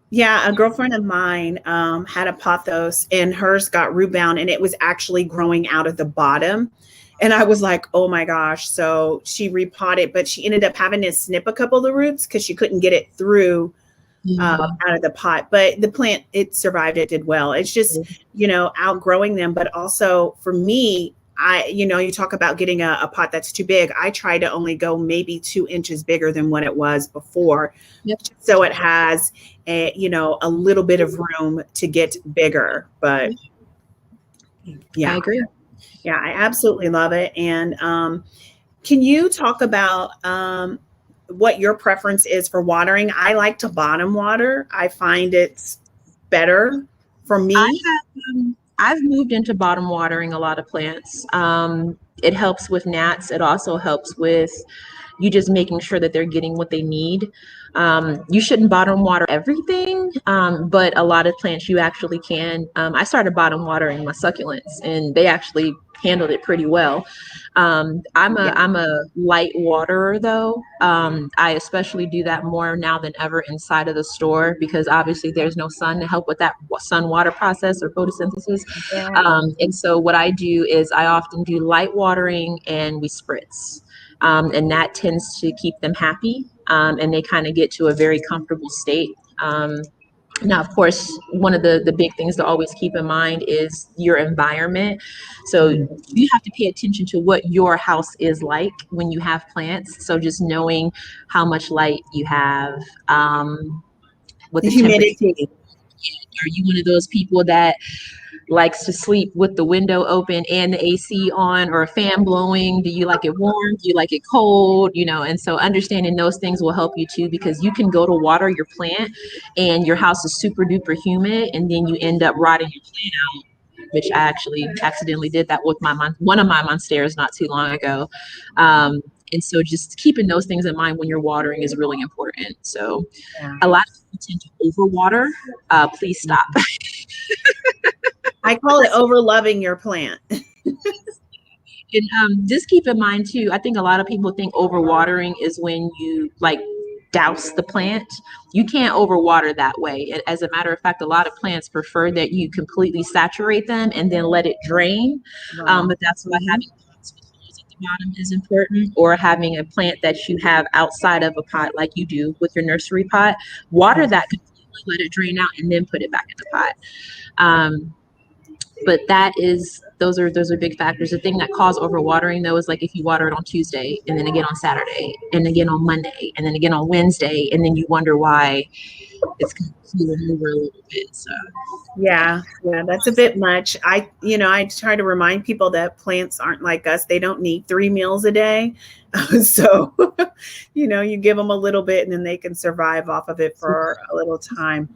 Yeah, a girlfriend of mine had a pothos, and hers got root bound, and it was actually growing out of the bottom. And I was like, oh my gosh. So she repotted, but she ended up having to snip a couple of the roots because she couldn't get it through out of the pot. But the plant, it survived, it did well. It's just, outgrowing them. But also for me, you talk about getting a pot that's too big. I try to only go maybe 2 inches bigger than what it was before. Yep. So it has a little bit of room to get bigger. But yeah, I agree. Yeah, I absolutely love it. And can you talk about what your preference is for watering? I like to bottom water. I find it's better for me. I've moved into bottom watering a lot of plants. It helps with gnats. It also helps with you just making sure that they're getting what they need. You shouldn't bottom water everything, but a lot of plants you actually can. I started bottom watering my succulents, and they actually handled it pretty well. I'm a light waterer though. I especially do that more now than ever inside of the store, because obviously there's no sun to help with that sun water process or photosynthesis. Yeah. And so what I do is I often do light watering, and we spritz. And that tends to keep them happy, and they kind of get to a very comfortable state. Now, of course, one of the big things to always keep in mind is your environment. So you have to pay attention to what your house is like when you have plants. So just knowing how much light you have, what the humidity. Are you one of those people that likes to sleep with the window open and the AC on, or a fan blowing? Do you like it warm? Do you like it cold? And so understanding those things will help you too, because you can go to water your plant and your house is super duper humid, and then you end up rotting your plant out, which I actually accidentally did that with one of my monsteras not too long ago. And so just keeping those things in mind when you're watering is really important. So a lot of people tend to overwater. Please stop. I call it over loving your plant. And just keep in mind too, I think a lot of people think overwatering is when you douse the plant. You can't overwater that way. As a matter of fact, a lot of plants prefer that you completely saturate them and then let it drain. Wow. But that's why having pots with holes at the bottom is important, or having a plant that you have outside of a pot like you do with your nursery pot. Water that completely, let it drain out, and then put it back in the pot. But those are big factors. The thing that causes overwatering though is if you water it on Tuesday, and then again on Saturday, and again on Monday, and then again on Wednesday, and then you wonder why it's kind of cooling over a little bit. So yeah, that's a bit much. I try to remind people that plants aren't like us. They don't need 3 meals a day. So, you give them a little bit and then they can survive off of it for a little time.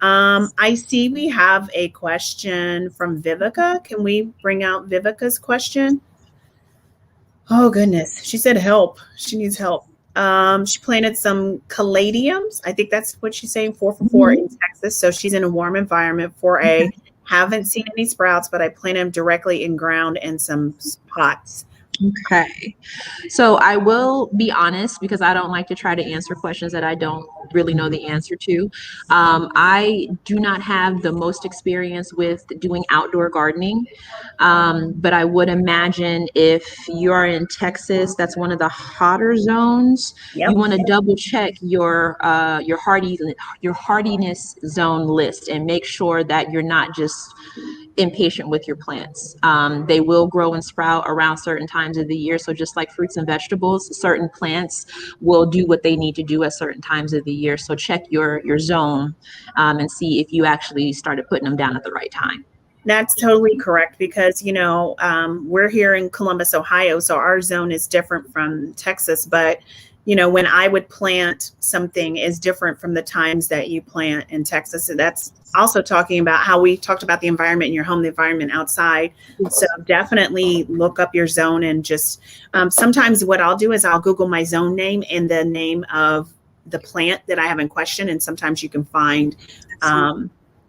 I see we have a question from Vivica. Can we bring out Vivica's question? Oh, goodness. She said help. She needs help. She planted some caladiums. I think that's what she's saying, 4 for 4 in Texas. So she's in a warm environment haven't seen any sprouts, but I planted them directly in ground and some pots. Okay. So I will be honest because I don't like to try to answer questions that I don't really know the answer to. I do not have the most experience with doing outdoor gardening, but I would imagine if you are in Texas, that's one of the hotter zones. You Yep. want to double check your hardiness zone list and make sure that you're not just impatient with your plants. They will grow and sprout around certain times of the year. So just like fruits and vegetables, certain plants will do what they need to do at certain times of the year. So check your zone and see if you actually started putting them down at the right time. That's totally correct because, we're here in Columbus, Ohio, so our zone is different from Texas. But, when I would plant something is different from the times that you plant in Texas. And that's also talking about how we talked about the environment in your home, the environment outside. So definitely look up your zone and just sometimes what I'll do is I'll Google my zone name and the name of the plant that I have in question. And sometimes you can find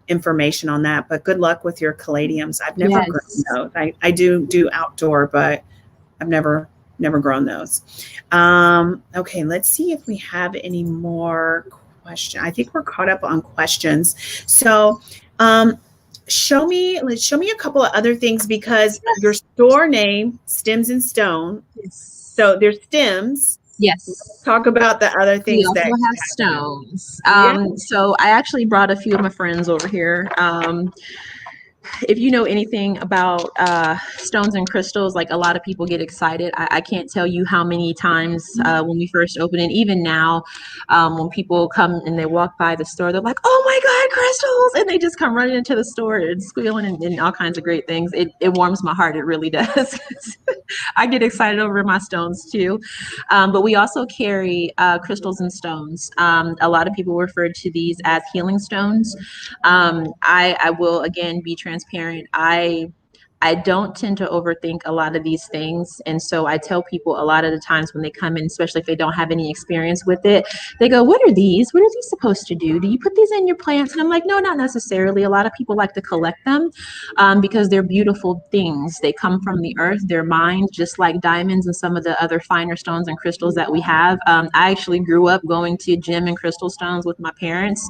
information on that, but good luck with your caladiums. I've never grown those. I do outdoor, but I've never grown those. Okay, let's see if we have any more questions. I think we're caught up on questions. So show me a couple of other things because your store name, Stems and Stone. So there's stems. Yes. Let's talk about the other things. We also have stones. So I actually brought a few of my friends over here. If you know anything about stones and crystals, like a lot of people get excited. I can't tell you how many times when we first opened, and even now, when people come and they walk by the store, they're like, "Oh my God, crystals!" And they just come running into the store and squealing and all kinds of great things. It warms my heart. It really does. I get excited over my stones too. But we also carry crystals and stones. A lot of people refer to these as healing stones. I will again be transparent. I don't tend to overthink a lot of these things. And so I tell people a lot of the times when they come in, especially if they don't have any experience with it, they go, "What are these? What are these supposed to do? Do you put these in your plants?" And I'm like, "No, not necessarily." A lot of people like to collect them because they're beautiful things. They come from the earth, they're mined just like diamonds and some of the other finer stones and crystals that we have. I actually grew up going to gem and crystal stones with my parents.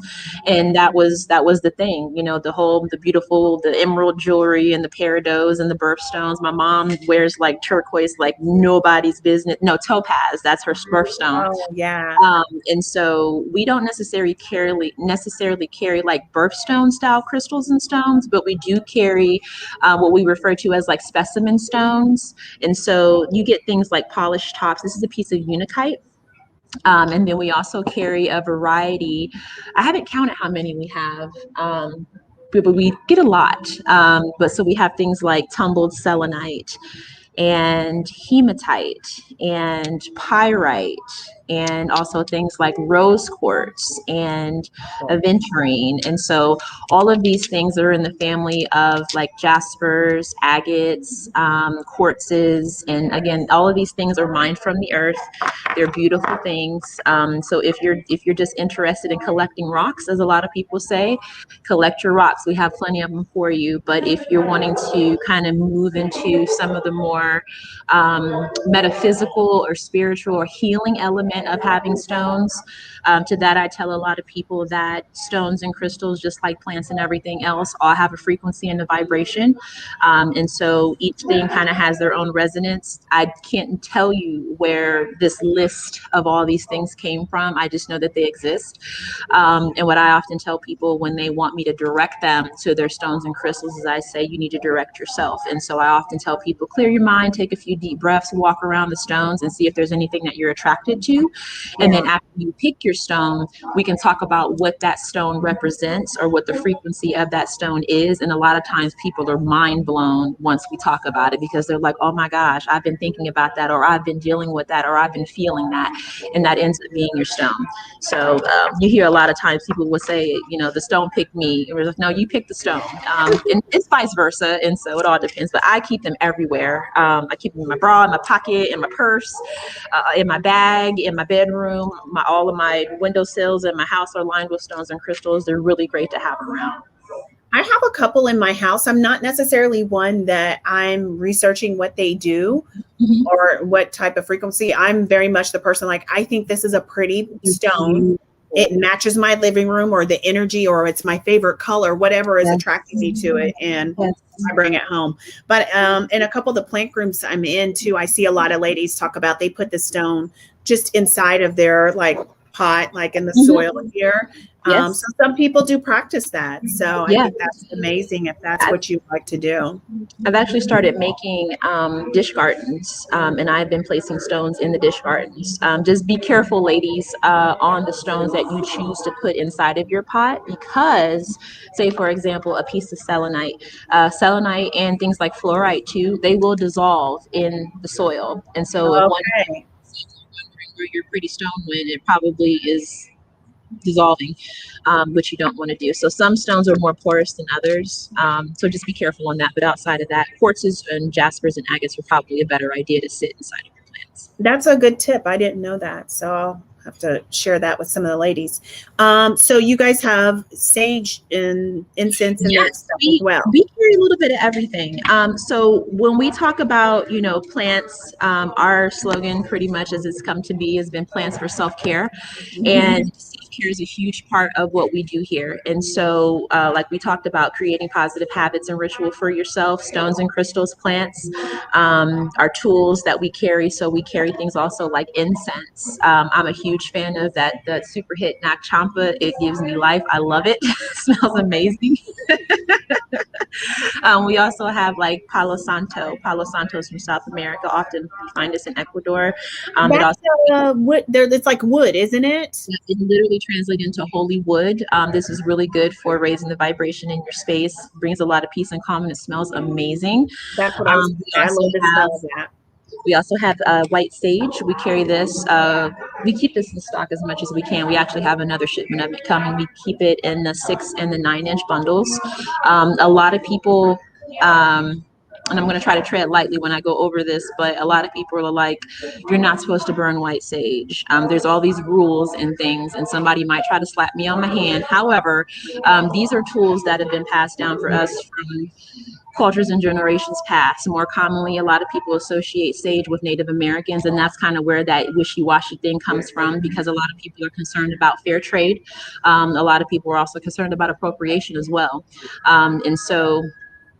And that was the thing, the beautiful, the emerald jewelry and the peridot and the birthstones. My mom wears like turquoise, like nobody's business. No, topaz. That's her birthstone. Oh yeah. And so we don't necessarily carry like birthstone style crystals and stones, but we do carry what we refer to as like specimen stones. And so you get things like polished tops. This is a piece of unakite. And then we also carry a variety. I haven't counted how many we have, but we get a lot. But so we have things like tumbled selenite and hematite and pyrite, and also things like rose quartz and aventurine. And so all of these things are in the family of like jaspers, agates, quartzes. And again, all of these things are mined from the earth. They're beautiful things. So if you're just interested in collecting rocks, as a lot of people say, collect your rocks. We have plenty of them for you. But if you're wanting to kind of move into some of the more metaphysical or spiritual or healing element of having stones, to that I tell a lot of people that stones and crystals, just like plants and everything else, all have a frequency and a vibration. And so each thing kind of has their own resonance. I can't tell you where this list of all these things came from. I just know that they exist. And what I often tell people when they want me to direct them to their stones and crystals is I say, you need to direct yourself. And so I often tell people, clear your mind, take a few deep breaths, walk around the stones and see if there's anything that you're attracted to. And then after you pick your stone, we can talk about what that stone represents or what the frequency of that stone is. And a lot of times people are mind blown once we talk about it because they're like, oh my gosh, I've been thinking about that, or I've been dealing with that, or I've been feeling that. And that ends up being your stone. So you hear a lot of times people will say, you know, the stone picked me. Or like, no, you picked the stone. And it's vice versa. And so it all depends. But I keep them everywhere. I keep them in my bra, in my pocket, in my purse, in my bag, in my bedroom. All of my windowsills in my house are lined with stones and crystals. They're really great to have around. I have a couple in my house. I'm not necessarily one that I'm researching what they do or what type of frequency. I'm very much the person like, I think this is a pretty stone. It matches my living room or the energy, or it's my favorite color, whatever is attracting me to it. And I bring it home. But in a couple of the plant groups I'm in too, I see a lot of ladies talk about they put the stone just inside of their like pot, like in the soil here. So some people do practice that. So I think that's amazing if that's what you like to do. I've actually started making dish gardens, and I've been placing stones in the dish gardens. Just be careful, ladies, on the stones that you choose to put inside of your pot, because, say, for example, a piece of selenite and things like fluorite too, they will dissolve in the soil. And so if one is wondering where your pretty stone went, it probably is dissolving, which you don't want to do. So some stones are more porous than others. So just be careful on that. But outside of that, quartzes and jaspers and agates are probably a better idea to sit inside of your plants. That's a good tip. I didn't know that. So I'll have to share that with some of the ladies. So you guys have sage and incense and that stuff as well. We carry a little bit of everything. So when we talk about, plants, our slogan pretty much as it's come to be has been plants for self-care. And self-care is a huge part of what we do here. And so like we talked about, creating positive habits and ritual for yourself, stones and crystals, plants are tools that we carry. So we carry things also like incense. I'm a huge fan of that super hit Nak Champa. It gives me life. I love it. It smells amazing. We also have like Palo Santo. Palo Santo's from South America. Often you find this in Ecuador. That's wood. It's like wood, isn't it? It literally translates into holy wood. This is really good for raising the vibration in your space. Brings a lot of peace and calm, and it smells amazing. That's what I love the smell of that. We also have white sage. We carry this. We keep this in stock as much as we can. We actually have another shipment of it coming. We keep it in the 6 and the 9-inch bundles. A lot of people, and I'm going to try to tread lightly when I go over this, but a lot of people are like, you're not supposed to burn white sage. There's all these rules and things, and somebody might try to slap me on my hand. However, these are tools that have been passed down for us from cultures and generations past. More commonly, a lot of people associate sage with Native Americans, and that's kind of where that wishy-washy thing comes from, because a lot of people are concerned about fair trade. A lot of people are also concerned about appropriation as well. And so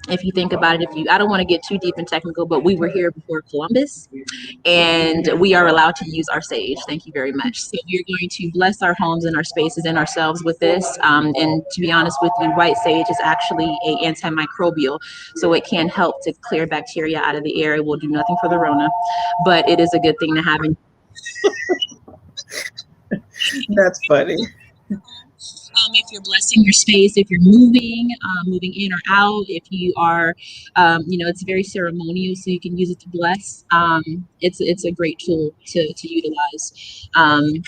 if you think about it, I don't want to get too deep and technical, but we were here before Columbus, and we are allowed to use our sage. Thank you very much. So we're going to bless our homes and our spaces and ourselves with this. And to be honest with you, white sage is actually an antimicrobial, so it can help to clear bacteria out of the air. It will do nothing for the Rona, but it is a good thing to have in. That's funny. If you're blessing your space, if you're moving in or out, if you are, it's very ceremonial, so you can use it to bless. It's a great tool to utilize.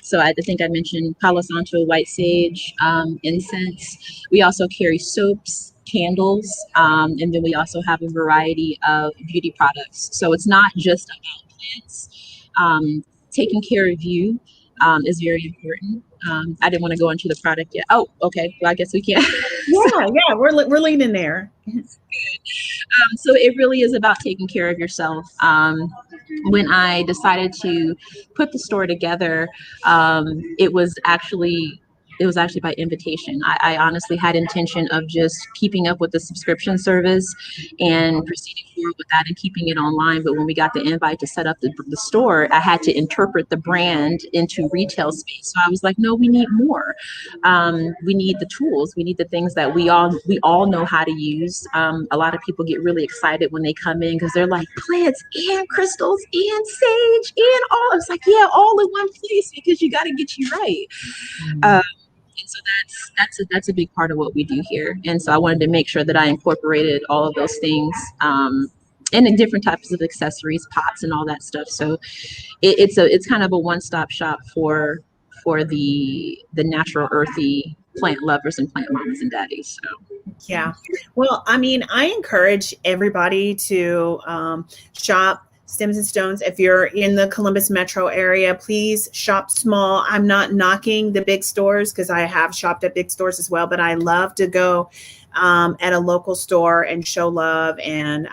So I think I mentioned Palo Santo, white sage, incense. We also carry soaps, candles, and then we also have a variety of beauty products. So it's not just about plants. Taking care of you is very important. I didn't want to go into the product yet. Oh, okay. Well, I guess we can. Yeah, we're leaning there. Good. So it really is about taking care of yourself. When I decided to put the store together, it was actually by invitation. I honestly had intention of just keeping up with the subscription service and proceeding forward with that and keeping it online. But when we got the invite to set up the store, I had to interpret the brand into retail space. So I was like, no, we need more. We need the tools. We need the things that we all know how to use. A lot of people get really excited when they come in because they're like, plants and crystals and sage and all. It's like, yeah, all in one place, because you got to get you right. And so that's a big part of what we do here. And so I wanted to make sure that I incorporated all of those things, and the different types of accessories, pots, and all that stuff. So it's kind of a one-stop shop for the natural, earthy plant lovers and plant mamas and daddies. So yeah, well, I mean, I encourage everybody to shop Stems and Stones. If you're in the Columbus metro area, please shop small. I'm not knocking the big stores, because I have shopped at big stores as well, but I love to go at a local store and show love. And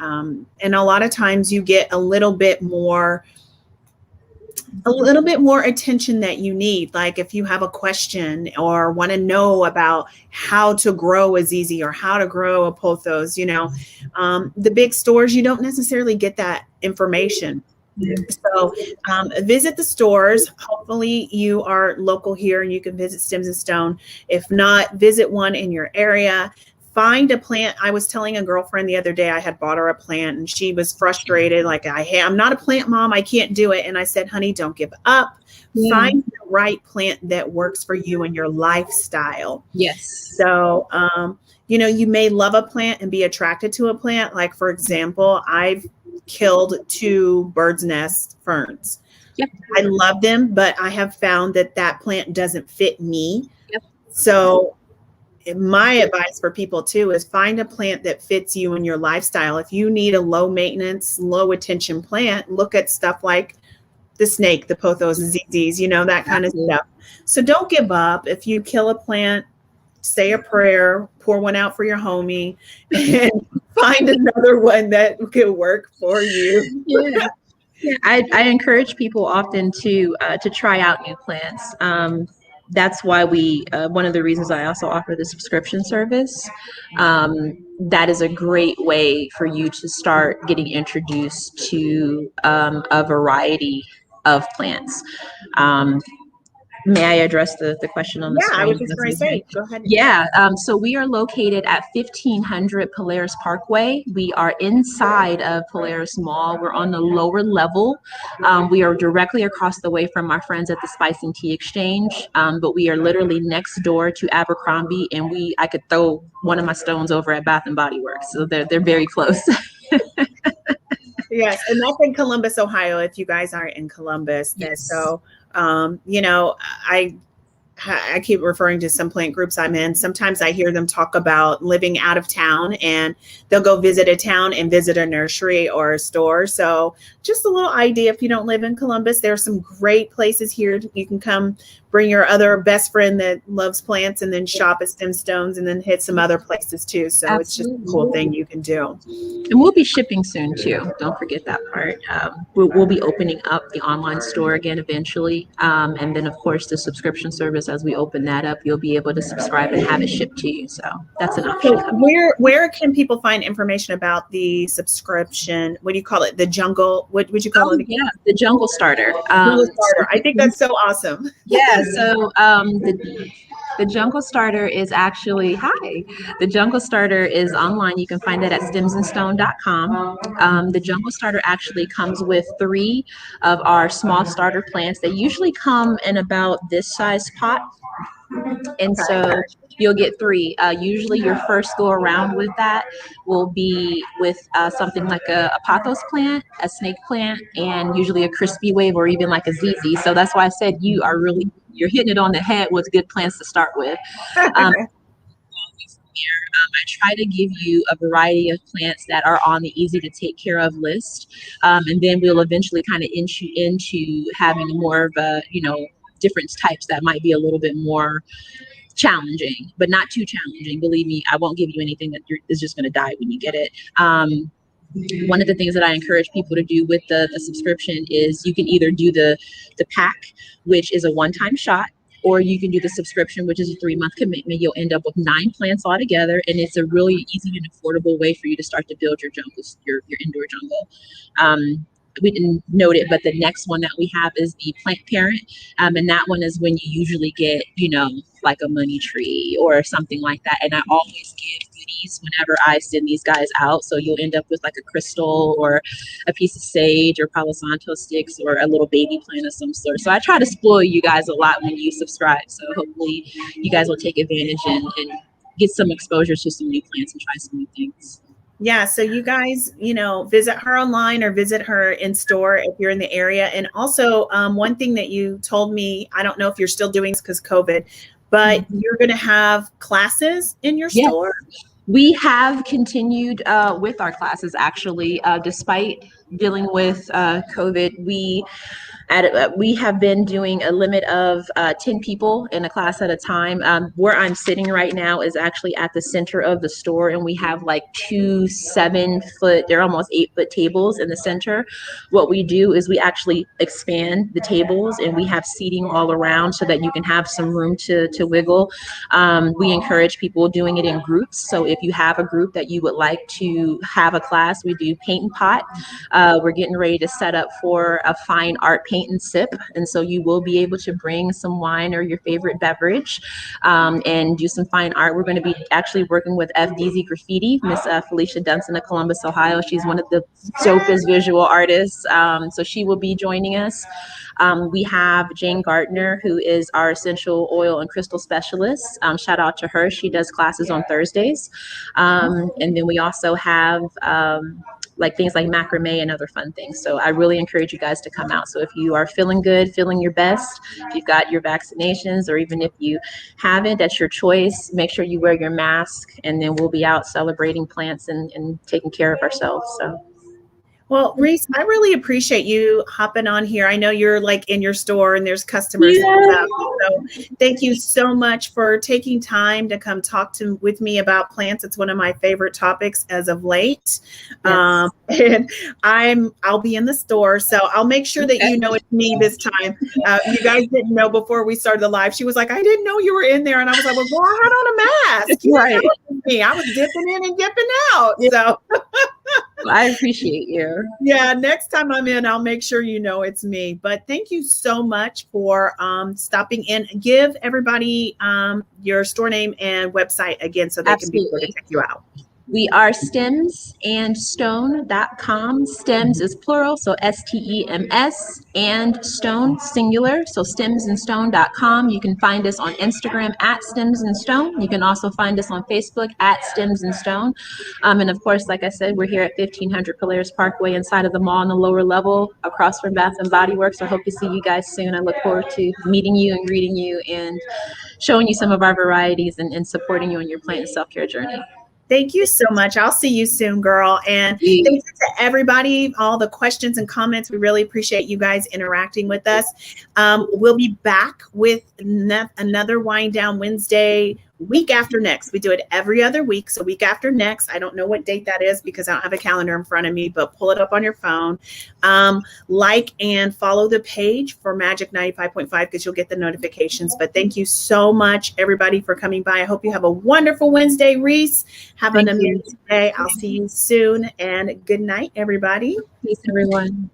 a lot of times you get a little bit more attention that you need. Like if you have a question or want to know about how to grow a ZZ or how to grow a pothos, the big stores, you don't necessarily get that information. So visit the stores. Hopefully you are local here and you can visit Stems and Stone. If not, visit one in your area. Find a plant. I was telling a girlfriend the other day, I had bought her a plant and she was frustrated. Like, I'm not a plant mom. I can't do it. And I said, honey, don't give up. Find the right plant that works for you and your lifestyle. Yes. So, you may love a plant and be attracted to a plant. Like, for example, I've killed 2 bird's nest ferns. Yep. I love them, but I have found that plant doesn't fit me. Yep. So my advice for people too is find a plant that fits you and your lifestyle. If you need a low maintenance, low attention plant, look at stuff like the snake, the pothos, the ZZs, that kind of stuff. So don't give up. If you kill a plant, say a prayer, pour one out for your homie, and find another one that could work for you. Yeah. I encourage people often to try out new plants. That's why one of the reasons I also offer the subscription service. That is a great way for you to start getting introduced to a variety of plants. May I address the question on the screen? Yeah, I was just going to say, go ahead. Yeah, so we are located at 1500 Polaris Parkway. We are inside of Polaris Mall. We're on the lower level. We are directly across the way from our friends at the Spice and Tea Exchange, but we are literally next door to Abercrombie, and I could throw one of my stones over at Bath and Body Works, so they're very close. Yes, and that's in Columbus, Ohio, if you guys aren't in Columbus. Yes. So, I keep referring to some plant groups I'm in. Sometimes I hear them talk about living out of town and they'll go visit a town and visit a nursery or a store. So just a little idea, if you don't live in Columbus, there are some great places here. You can come bring your other best friend that loves plants and then shop at Stem Stones and then hit some other places too. So Absolutely. It's just a cool thing you can do. And we'll be shipping soon too. Don't forget that part. We'll be opening up the online store again eventually. And then of course the subscription service, as we open that up, you'll be able to subscribe and have it shipped to you. So that's an option. So where can people find information about the subscription? What do you call it? The jungle? What would you call it? Yeah, the Jungle Starter. Jungle Starter. I think that's so awesome. Yeah. So the Jungle Starter is actually, the Jungle Starter is online. You can find it at stemsandstone.com. The Jungle Starter actually comes with 3 of our small starter plants. They usually come in about this size pot. And so you'll get 3. Usually your first go around with that will be with something like a pothos plant, a snake plant, and usually a crispy wave or even like a ZZ. So that's why I said you're hitting it on the head with good plants to start with. I try to give you a variety of plants that are on the easy to take care of list. And then we'll eventually kind of inch you into having more of a, different types that might be a little bit more challenging, but not too challenging. Believe me, I won't give you anything that is just going to die when you get it. One of the things that I encourage people to do with the subscription is you can either do the pack, which is a one-time shot, or you can do the subscription, which is a 3-month commitment. You'll end up with 9 plants altogether, and it's a really easy and affordable way for you to start to build your jungle, your indoor jungle. We didn't note it, but the next one that we have is the plant parent. And that one is when you usually get, like a money tree or something like that. And I always give goodies whenever I send these guys out. So you'll end up with like a crystal or a piece of sage or Palo Santo sticks or a little baby plant of some sort. So I try to spoil you guys a lot when you subscribe. So hopefully you guys will take advantage and get some exposure to some new plants and try some new things. Yeah, so you guys, visit her online or visit her in store if you're in the area. And also, one thing that you told me, I don't know if you're still doing this because COVID, but you're going to have classes in your store? We have continued with our classes, actually, despite dealing with COVID, we have been doing a limit of 10 people in a class at a time. Where I'm sitting right now is actually at the center of the store, and we have like 2 7-foot, they're almost 8-foot tables in the center. What we do is we actually expand the tables and we have seating all around so that you can have some room to wiggle. We encourage people doing it in groups. So if you have a group that you would like to have a class, we do paint and pot. We're getting ready to set up for a fine art paint and sip. And so you will be able to bring some wine or your favorite beverage and do some fine art. We're going to be actually working with FDZ Graffiti, Miss Felicia Dunson of Columbus, Ohio. She's one of the dopest visual artists. So she will be joining us. We have Jane Gardner, who is our essential oil and crystal specialist. Shout out to her. She does classes on Thursdays. And then we also have like things like macrame and other fun things. So I really encourage you guys to come out. So if you are feeling good, feeling your best, if you've got your vaccinations, or even if you haven't, that's your choice. Make sure you wear your mask, and then we'll be out celebrating plants and taking care of ourselves. So. Well, Reese, I really appreciate you hopping on here. I know you're like in your store and there's customers and stuff. So thank you so much for taking time to come talk with me about plants. It's one of my favorite topics as of late. Yes. And I'll be in the store, so I'll make sure that you know it's me this time. You guys didn't know before we started the live. She was like, I didn't know you were in there. And I was like, well, I had on a mask. Right. Me. I was dipping in and dipping out. So I appreciate you. Yeah, next time I'm in, I'll make sure you know it's me. But thank you so much for stopping in. Give everybody your store name and website again so they can be able to check you out. We are stemsandstone.com. Stems is plural, so STEMS, and stone singular, so stemsandstone.com. You can find us on Instagram at Stems and Stone. You can also find us on Facebook at Stems and Stone. And of course, like I said, we're here at 1500 Polaris Parkway inside of the mall on the lower level across from Bath and Body Works. I hope to see you guys soon. I look forward to meeting you and greeting you and showing you some of our varieties and supporting you on your plant and self-care journey. Thank you so much. I'll see you soon, girl. And thank you to everybody, all the questions and comments. We really appreciate you guys interacting with us. We'll be back with another Wind Down Wednesday week after next. We do it every other week. So week after next, I don't know what date that is because I don't have a calendar in front of me, but pull it up on your phone. Like and follow the page for Magic 95.5 because you'll get the notifications. But thank you so much, everybody, for coming by. I hope you have a wonderful Wednesday, Reese. Have an amazing day. I'll see you soon. And good night, everybody. Peace, everyone.